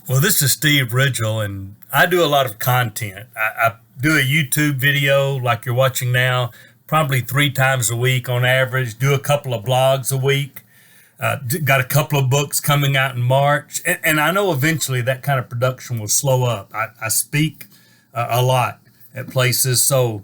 Well, this is Steve Ridgel, and I do a lot of content. I do a YouTube video like you're watching now, probably 3 times a week on average, do a couple of blogs a week. Got a couple of books coming out in March, and I know eventually that kind of production will slow up. I speak a lot at places, so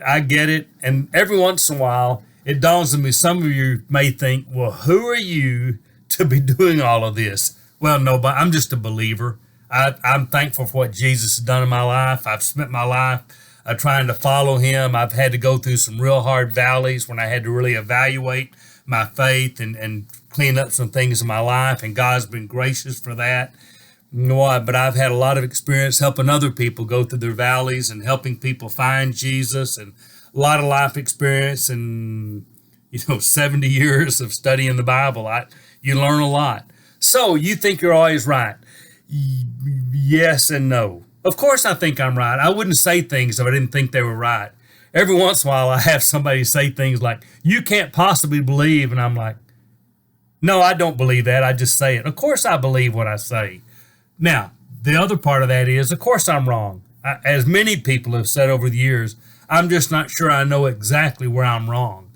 I get it. And every once in a while, it dawns on me, some of you may think, well, who are you to be doing all of this? Well, no, but I'm just a believer. I'm thankful for what Jesus has done in my life. I've spent my life trying to follow him. I've had to go through some real hard valleys when I had to really evaluate my faith and clean up some things in my life, and God's been gracious for that. You know what? But I've had a lot of experience helping other people go through their valleys and helping people find Jesus, and a lot of life experience, and 70 years of studying the Bible. You learn a lot. So you think you're always right? Yes and no. Of course, I think I'm right. I wouldn't say things if I didn't think they were right. Every once in a while, I have somebody say things like, "You can't possibly believe," and I'm like, "No, I don't believe that. I just say it." Of course, I believe what I say. Now, the other part of that is, of course, I'm wrong. As many people have said over the years, I'm just not sure I know exactly where I'm wrong.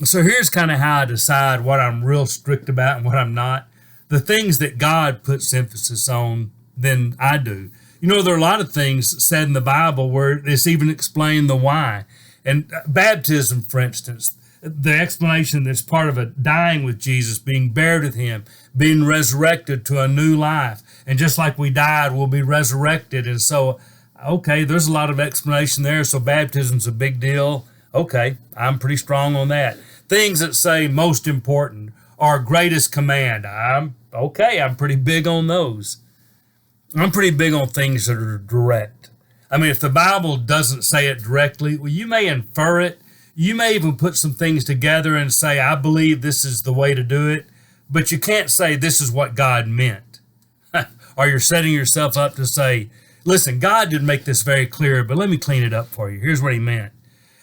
So here's kind of how I decide what I'm real strict about and what I'm not. The things that God puts emphasis on, then I do. There are a lot of things said in the Bible where it's even explained the why. And baptism, for instance, the explanation that's part of it, dying with Jesus, being buried with him, being resurrected to a new life. And just like we died, we'll be resurrected. And so, okay, there's a lot of explanation there. So baptism's a big deal. Okay, I'm pretty strong on that. Things that say most important, our greatest command. I'm pretty big on those. I'm pretty big on things that are direct. I mean, if the Bible doesn't say it directly, well, you may infer it. You may even put some things together and say, I believe this is the way to do it, but you can't say this is what God meant. Or you're setting yourself up to say, listen, God did make this very clear, but let me clean it up for you. Here's what he meant.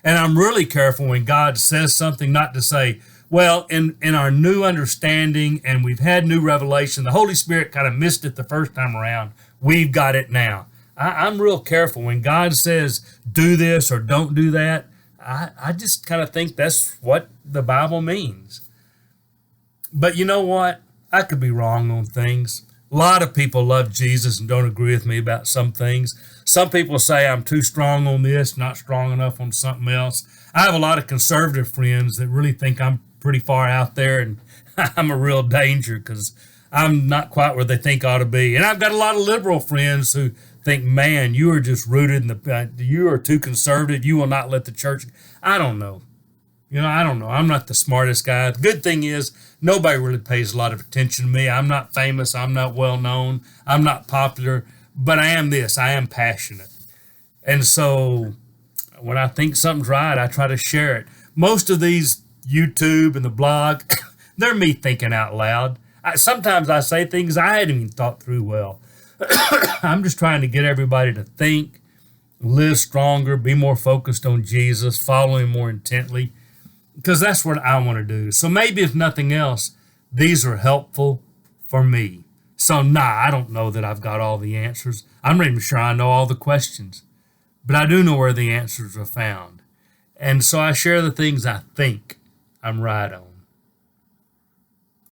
And I'm really careful when God says something not to say, well, in our new understanding, and we've had new revelation, the Holy Spirit kind of missed it the first time around. We've got it now. I'm real careful when God says, do this or don't do that. I just kind of think that's what the Bible means. But you know what? I could be wrong on things. A lot of people love Jesus and don't agree with me about some things. Some people say I'm too strong on this, not strong enough on something else. I have a lot of conservative friends that really think I'm pretty far out there, and I'm a real danger because I'm not quite where they think I ought to be. And I've got a lot of liberal friends who think, man, you are just rooted in you are too conservative. You will not let the church. I don't know. I don't know. I'm not the smartest guy. The good thing is nobody really pays a lot of attention to me. I'm not famous. I'm not well known. I'm not popular, but I am this. I am passionate. And so when I think something's right, I try to share it. Most of these YouTube and the blog, they're me thinking out loud. Sometimes I say things I hadn't even thought through well. I'm just trying to get everybody to think, live stronger, be more focused on Jesus, follow him more intently, because that's what I want to do. So maybe if nothing else, these are helpful for me. So I don't know that I've got all the answers. I'm not even sure I know all the questions, but I do know where the answers are found. And so I share the things I think I'm right on.